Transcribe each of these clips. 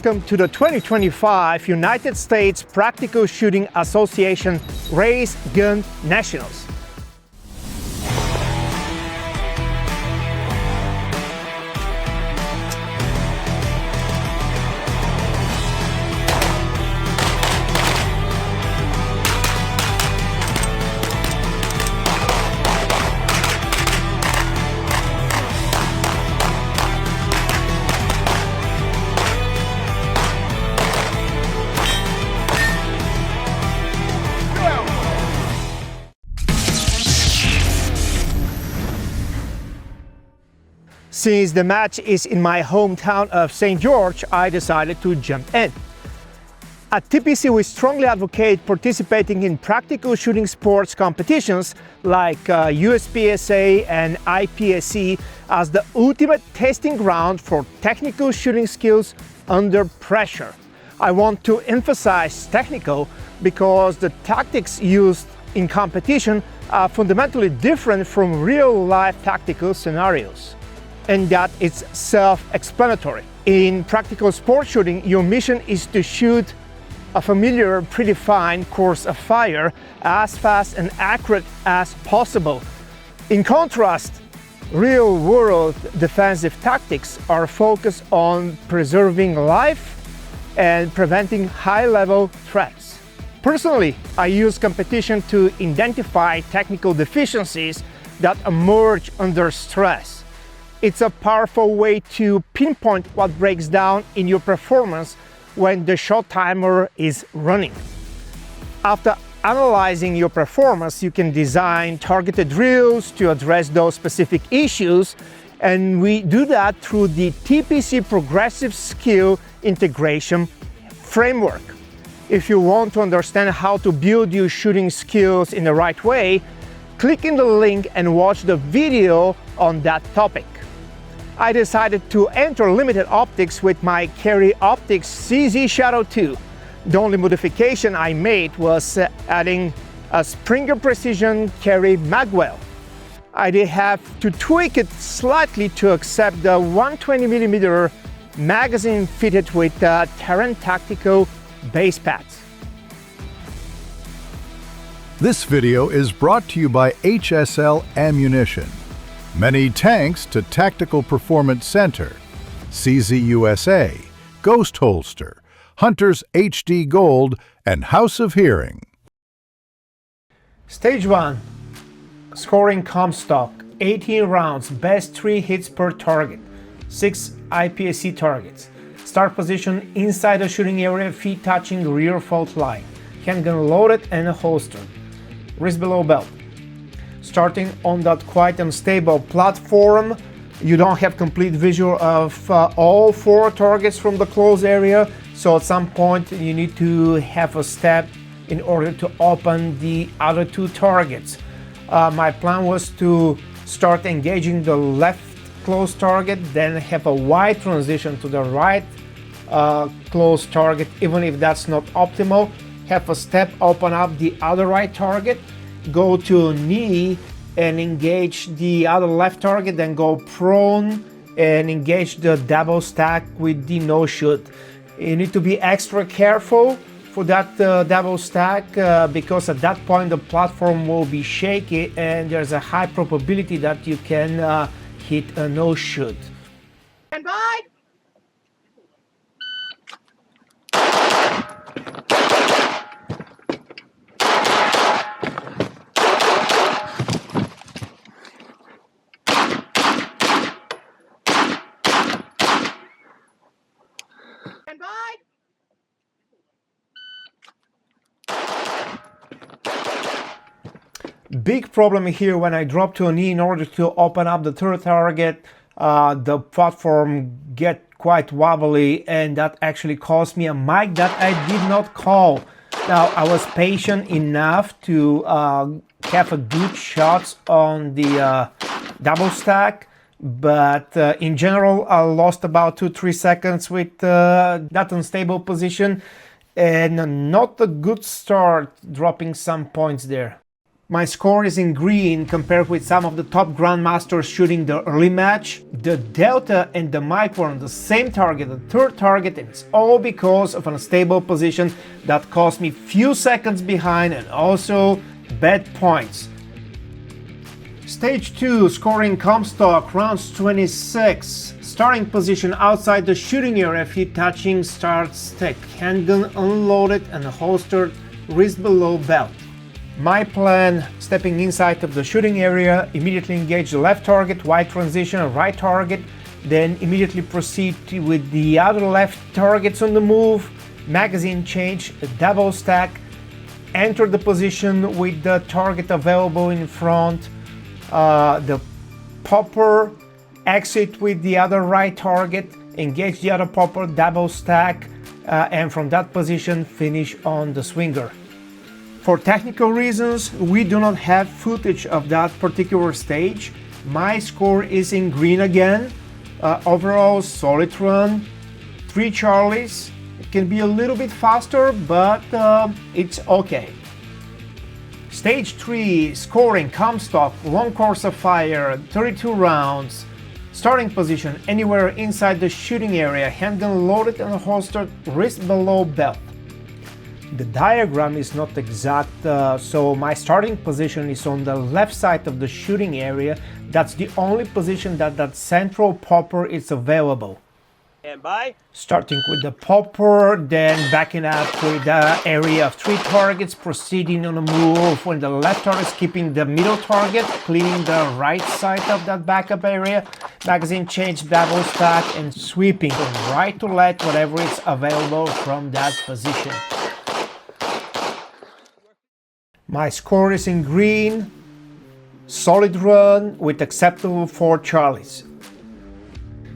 welcome to the 2025 United States Practical Shooting Association Race Gun Nationals. Since the match is in my hometown of St. George, I decided to jump in. At TPC, we strongly advocate participating in practical shooting sports competitions like USPSA and IPSC as the ultimate testing ground for technical shooting skills under pressure. I want to emphasize technical because the tactics used in competition are fundamentally different from real-life tactical scenarios. And that it's self-explanatory. In practical sport shooting, your mission is to shoot a familiar, predefined course of fire as fast and accurate as possible. In contrast, real-world defensive tactics are focused on preserving life and preventing high-level threats. Personally, I use competition to identify technical deficiencies that emerge under stress. It's a powerful way to pinpoint what breaks down in your performance when the shot timer is running. After analyzing your performance, you can design targeted drills to address those specific issues, and we do that through the TPC Progressive Skill Integration Framework. If you want to understand how to build your shooting skills in the right way, click in the link and watch the video on that topic. I decided to enter limited optics with my Carry Optics CZ Shadow 2. The only modification I made was adding a Springer Precision Carry magwell. I did have to tweak it slightly to accept the 120mm magazine fitted with Taran Tactical basepads. This video is brought to you by HSL Ammunition. Many tanks to Tactical Performance Center, CZ USA, Ghost Holster, Hunter's HD Gold, and House of Hearing. Stage 1. Scoring Comstock, 18 rounds, best 3 hits per target, 6 IPSC targets. Start position inside the shooting area, feet touching rear fault line. Handgun loaded and holstered. Wrist below belt. Starting on that quite unstable platform, you don't have complete visual of all 4 targets from the close area, so at some point you need to have a step in order to open the other 2 targets. My plan was to start engaging the left close target, then have a wide transition to the right close target, even if that's not optimal. Have a step, open up the other right target, go to a knee and engage the other left target, then go prone and engage the double stack with the no shoot. You need to be extra careful for that double stack because at that point the platform will be shaky and there's a high probability that you can hit a no shoot. Stand by. Big problem here when I drop to a knee in order to open up the third target, the platform get quite wobbly, and that actually cost me a mic that I did not call. Now I was patient enough to have a good shots on the double stack, but in general I lost about 2-3 seconds with that unstable position, and not a good start dropping some points there. My score is in green compared with some of the top grandmasters shooting the early match. The delta and the mic were on the same target, the third target, and it's all because of an unstable position that cost me few seconds behind and also bad points. Stage 2, scoring Comstock, rounds 26. Starting position outside the shooting area, feet touching, start stick, handgun unloaded and holstered, wrist below belt. My plan, stepping inside of the shooting area, immediately engage the left target, wide transition, right target, then immediately proceed with the other left targets on the move, magazine change, double stack, enter the position with the target available in front, the popper, exit with the other right target, engage the other popper, double stack, and from that position finish on the swinger. For technical reasons, we do not have footage of that particular stage. My score is in green again. Overall, solid run, 3 Charlies. It can be a little bit faster, but it's okay. Stage 3, scoring Comstock, long course of fire, 32 rounds. Starting position anywhere inside the shooting area, handgun loaded and holstered, wrist below belt. The diagram is not exact, so my starting position is on the left side of the shooting area. That's the only position that central popper is available. And by Starting with the popper, then backing up with the area of 3 targets, proceeding on a move when the left target is keeping the middle target, cleaning the right side of that backup area, magazine change, double stack, and sweeping from right to left whatever is available from that position. My score is in green, solid run with acceptable 4 Charlies.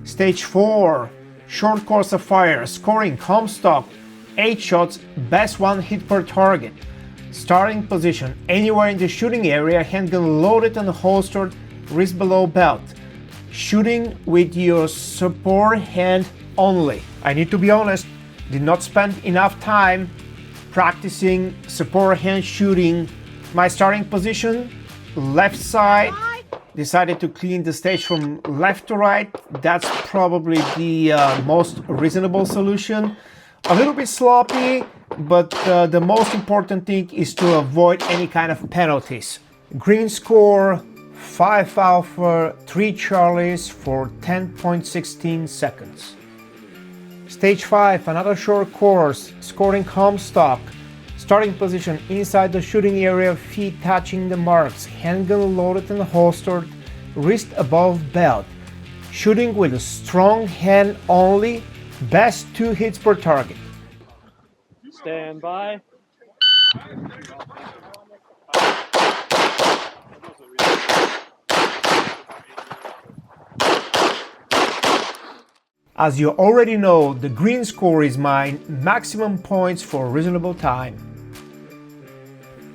Stage 4, short course of fire, scoring Comstock, 8 shots, best 1 hit per target. Starting position anywhere in the shooting area, handgun loaded and holstered, wrist below belt. Shooting with your support hand only. I need to be honest, did not spend enough time practicing support hand shooting. My starting position, left side, decided to clean the stage from left to right. That's probably the most reasonable solution. A little bit sloppy, but the most important thing is to avoid any kind of penalties. Green score, 5 Alpha, 3 Charlies for 10.16 seconds. Stage 5, another short course, scoring Comstock. Starting position inside the shooting area, feet touching the marks, handgun loaded and holstered, wrist above belt. Shooting with a strong hand only, best 2 hits per target. stand by. As you already know, the green score is my maximum points for reasonable time.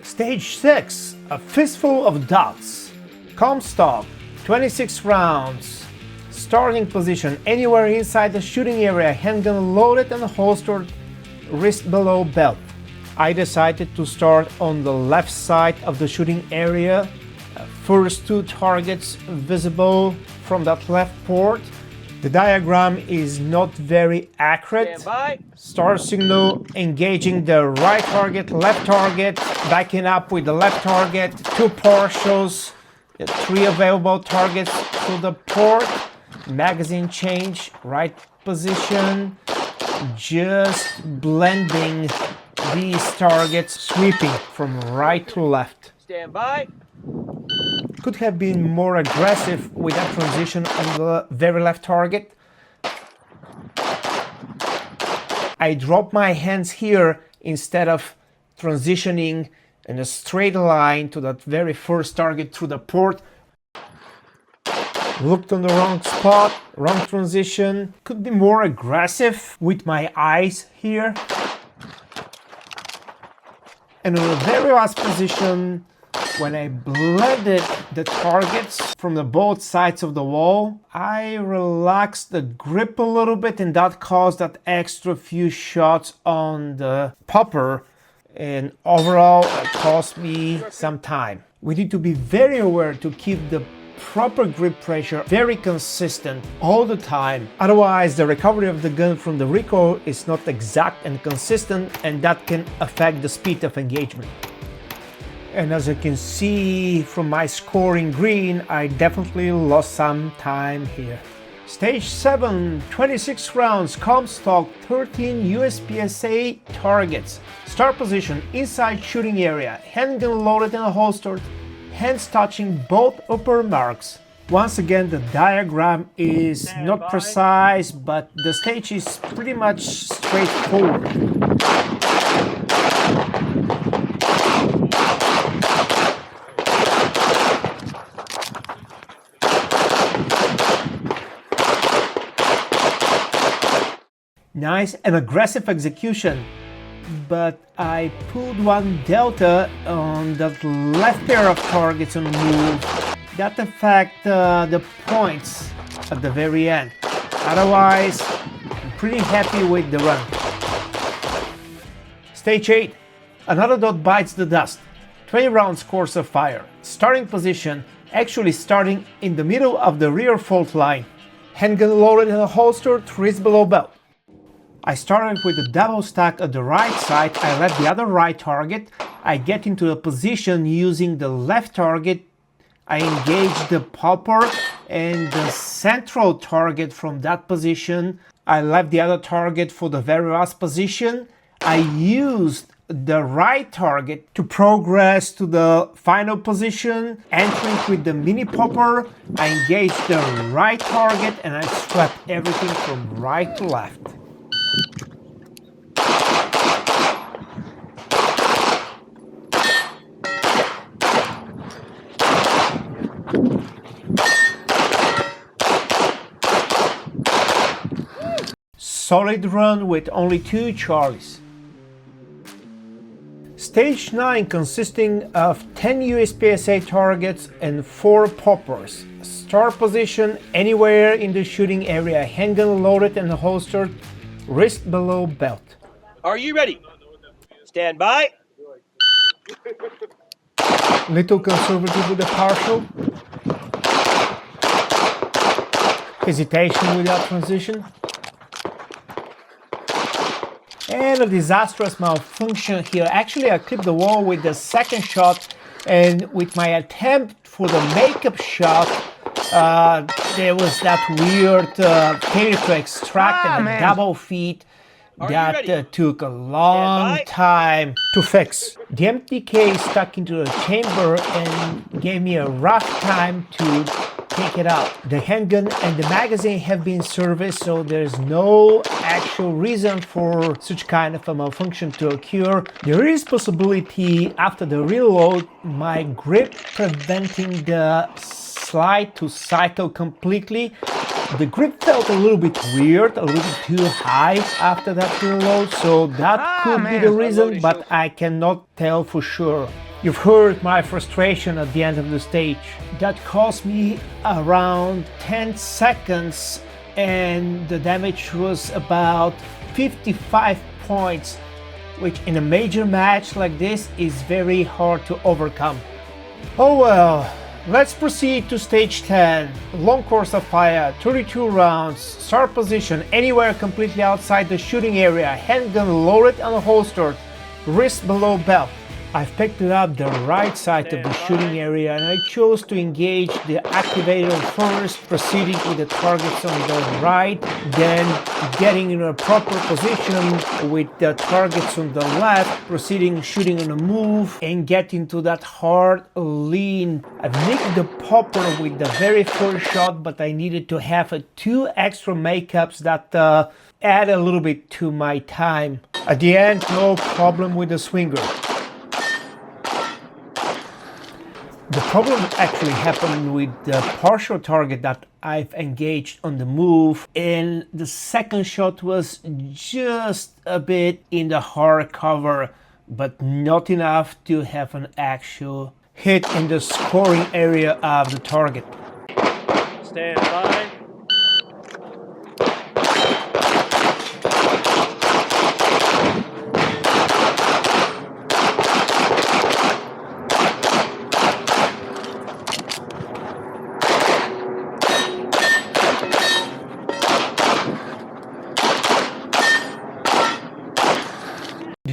Stage 6, a fistful of dots. Comstock, 26 rounds. Starting position anywhere inside the shooting area, handgun loaded and holstered, wrist below belt. I decided to start on the left side of the shooting area. First 2 targets visible from that left port. The diagram is not very accurate. Stand by. Star signal engaging the right target, left target, backing up with the left target, 2 partials, 3 available targets to the port, magazine change, right position, just blending these targets, sweeping from right to left. Stand by. Could have been more aggressive with that transition on the very left target. I dropped my hands here instead of transitioning in a straight line to that very first target through the port. Looked on the wrong spot, wrong transition. Could be more aggressive with my eyes here. And on the very last position, when I blended the targets from the both sides of the wall, I relaxed the grip a little bit, and that caused that extra few shots on the popper. and overall it cost me some time. We need to be very aware to keep the proper grip pressure very consistent all the time. Otherwise, the recovery of the gun from the recoil is not exact and consistent, and that can affect the speed of engagement. And as you can see from my score in green, I definitely lost some time here. Stage 7, 26 rounds, Comstock, 13 USPSA targets. Start position, inside shooting area, handgun loaded and holstered, hands touching both upper marks. Once again, the diagram is not precise, but the stage is pretty much straightforward. Nice and aggressive execution, but I pulled one delta on that left pair of targets on the move. That affect the points at the very end. Otherwise, I'm pretty happy with the run. Stage 8. Another dot bites the dust. 20 rounds course of fire. Starting position, actually starting in the middle of the rear fault line. Handgun loaded and holstered, wrist below belt. I started with a double stack at the right side. I left the other right target. I get into a position using the left target. I engage the popper and the central target from that position. I left the other target for the very last position. I used the right target to progress to the final position, entering with the mini popper. I engaged the right target and I swept everything from right to left. Solid run with only 2 Charlies. Stage 9 consisting of 10 USPSA targets and 4 poppers. Start position anywhere in the shooting area, handgun loaded and holstered, wrist below belt. Are you ready? Stand by. Little conservative with the partial. Hesitation without transition. And a disastrous malfunction here. Actually, I clipped the wall with the second shot, and with my attempt for the makeup shot, there was that weird failure to extract and a double feed that took a long time to fix. The MTK stuck into the chamber and gave me a rough time to take it out. The handgun and the magazine have been serviced, so there's no actual reason for such kind of a malfunction to occur. There is possibility after the reload, my grip preventing the slide to cycle completely. The grip felt a little bit weird, a little bit too high after that reload, so that could be the reason, but I cannot tell for sure. You've heard my frustration at the end of the stage. That cost me around 10 seconds and the damage was about 55 points, which in a major match like this is very hard to overcome. Oh well, let's proceed to stage 10. Long course of fire, 32 rounds, start position anywhere completely outside the shooting area, handgun loaded and holstered, wrist below belt. I've picked it up the right side of the shooting area and I chose to engage the activator first, proceeding with the targets on the right, then getting in a proper position with the targets on the left, proceeding shooting on a move and getting to that hard lean. I've nicked the popper with the very first shot, but I needed to have 2 extra makeups that add a little bit to my time. At the end, no problem with the swinger. The problem actually happened with the partial target that I've engaged on the move, and the second shot was just a bit in the hard cover, but not enough to have an actual hit in the scoring area of the target. Stand by.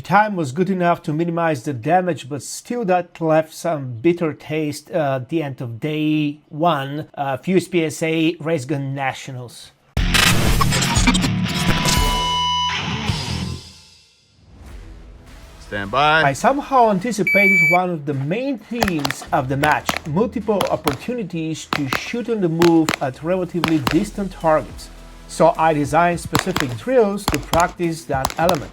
The time was good enough to minimize the damage, but still that left some bitter taste at the end of day 1 of USPSA Race Gun Nationals. Stand by. I somehow anticipated one of the main themes of the match, multiple opportunities to shoot on the move at relatively distant targets. So I designed specific drills to practice that element.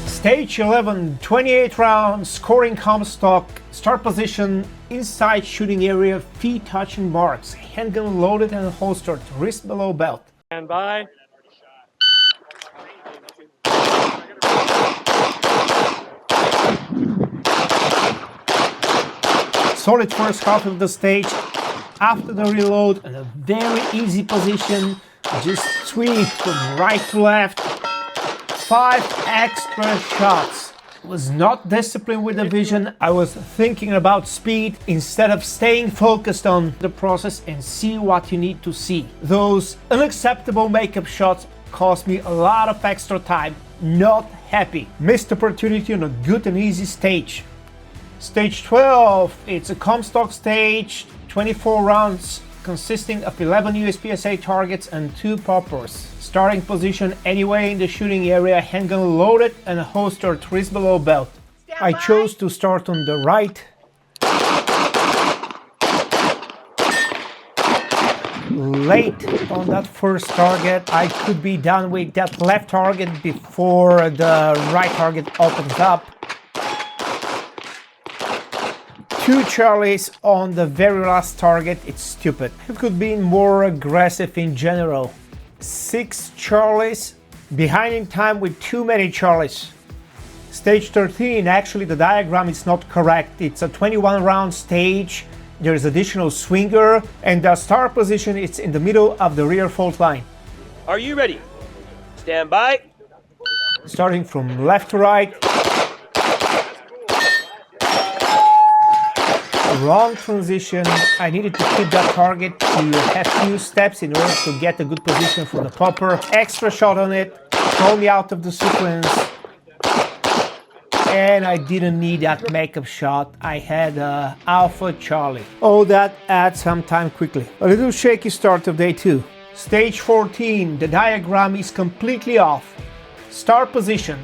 Stage 11, 28 rounds, scoring Comstock, start position, inside shooting area, feet touching marks, handgun loaded and holstered, wrist below belt. Stand by. Solid first half of the stage. After the reload, in a very easy position, just sweep from right to left. 5 extra shots. Was not disciplined with the vision. I was thinking about speed instead of staying focused on the process and see what you need to see. Those unacceptable makeup shots cost me a lot of extra time. Not happy. Missed opportunity on a good and easy stage. Stage 12, it's a Comstock stage, 24 rounds consisting of 11 USPSA targets and 2 poppers. Starting position anyway in the shooting area, handgun loaded and holstered, wrist below belt. I chose to start on the right. Late on that first target, I could be done with that left target before the right target opens up. 2 Charlies on the very last target, it's stupid. I could be more aggressive in general. 6 Charlies, behind in time with too many Charlies. Stage 13, actually the diagram is not correct. It's a 21 round stage. There's additional swinger and the start position is in the middle of the rear fault line. Are you ready? Stand by. Starting from left to right. Wrong transition. I needed to keep that target to have few steps in order to get a good position for the popper. Extra shot on it, throw me out of the sequence. And I didn't need that makeup shot. I had Alpha Charlie. All that adds some time quickly. A little shaky start of day 2. Stage 14, the diagram is completely off. Start position,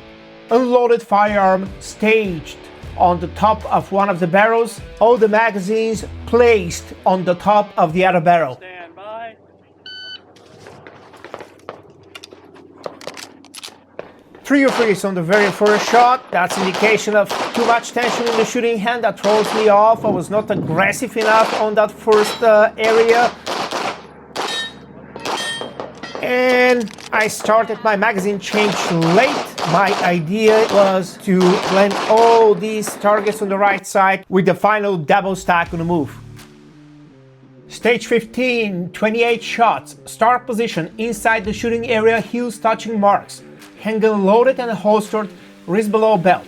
unloaded firearm, staged on the top of one of the barrels, all the magazines placed on the top of the other barrel. Stand by. Three of threes on the very first shot. That's indication of too much tension in the shooting hand. That throws me off. I was not aggressive enough on that first area. And I started my magazine change late. My idea was to blend all these targets on the right side with the final double stack on the move. Stage 15, 28 shots. Start position inside the shooting area, heels touching marks. Handgun loaded and holstered, wrist below belt.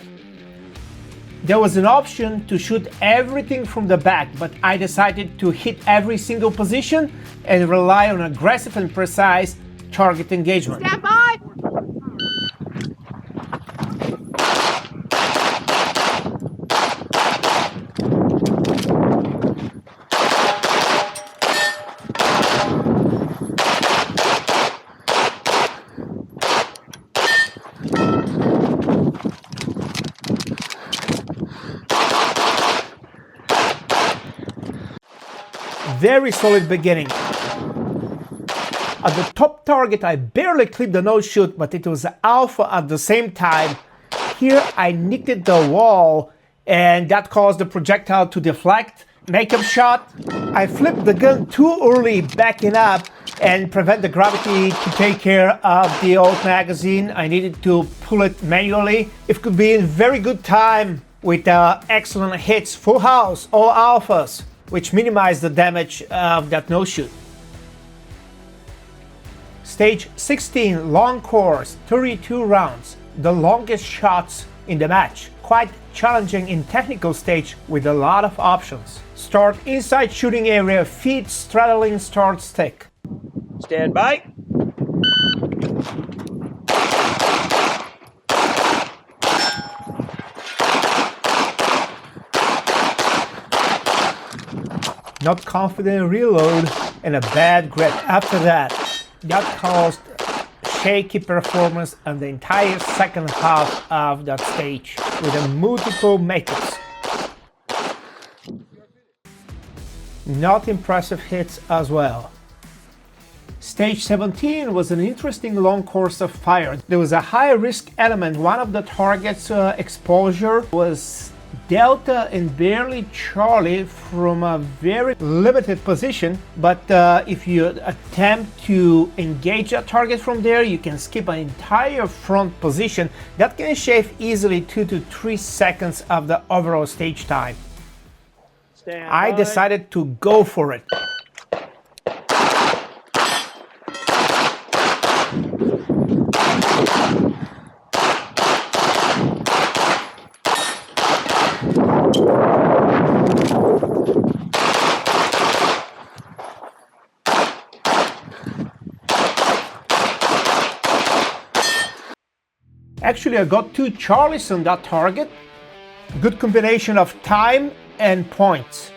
There was an option to shoot everything from the back, but I decided to hit every single position and rely on aggressive and precise target engagement. Stand by! Very solid beginning. At the top target, I barely clipped the nose shoot, but it was alpha at the same time. Here, I nicked the wall, and that caused the projectile to deflect. Makeup shot. I flipped the gun too early, backing up, and prevent the gravity to take care of the old magazine. I needed to pull it manually. It could be in very good time with excellent hits, full house, all alphas, which minimized the damage of that nose shoot. Stage 16, long course, 32 rounds. The longest shots in the match. Quite challenging in technical stage with a lot of options. Start inside shooting area, feet straddling start stick. Stand by. Not confident reload and a bad grip after that. That caused shaky performance on the entire second half of that stage with a multiple makeups. Not impressive hits as well. Stage 17 was an interesting long course of fire. There was a high risk element. One of the targets exposure was Delta and barely Charlie from a very limited position, but if you attempt to engage a target from there, you can skip an entire front position. That can shave easily 2 to 3 seconds of the overall stage time. I decided to go for it. Actually, I got 2 Charlies on that target. Good combination of time and points.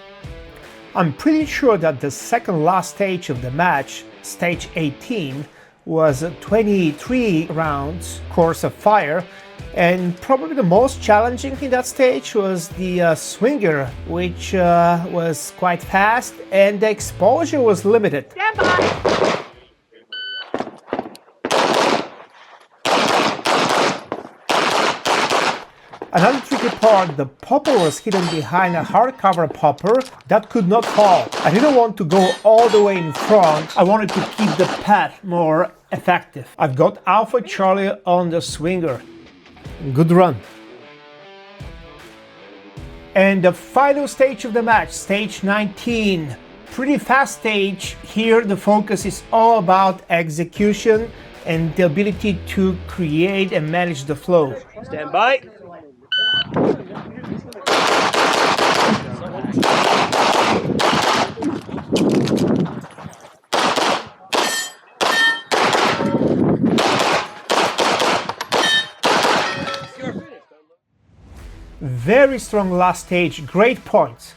I'm pretty sure that the second last stage of the match, stage 18, was a 23 rounds course of fire, and probably the most challenging in that stage was the swinger, which was quite fast and the exposure was limited. Stand by. Another tricky part, the popper was hidden behind a hardcover popper that could not fall. I didn't want to go all the way in front, I wanted to keep the path more effective. I've got Alpha Charlie on the swinger. Good run. And the final stage of the match, stage 19. Pretty fast stage. Here the focus is all about execution and the ability to create and manage the flow. Stand by. Very strong last stage, great points.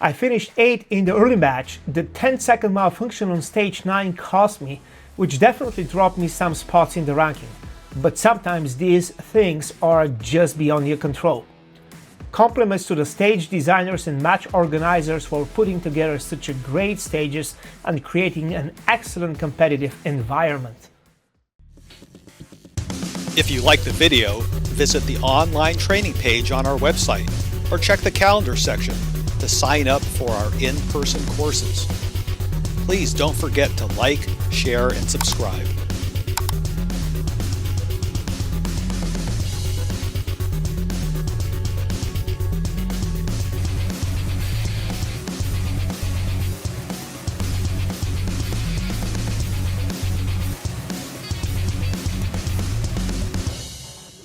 I finished 8th in the early match. The 10-second malfunction on stage 9 cost me, which definitely dropped me some spots in the ranking. But sometimes these things are just beyond your control. Compliments to the stage designers and match organizers for putting together such a great stages and creating an excellent competitive environment. If you like the video, visit the online training page on our website or check the calendar section to sign up for our in-person courses. Please don't forget to like, share, and subscribe.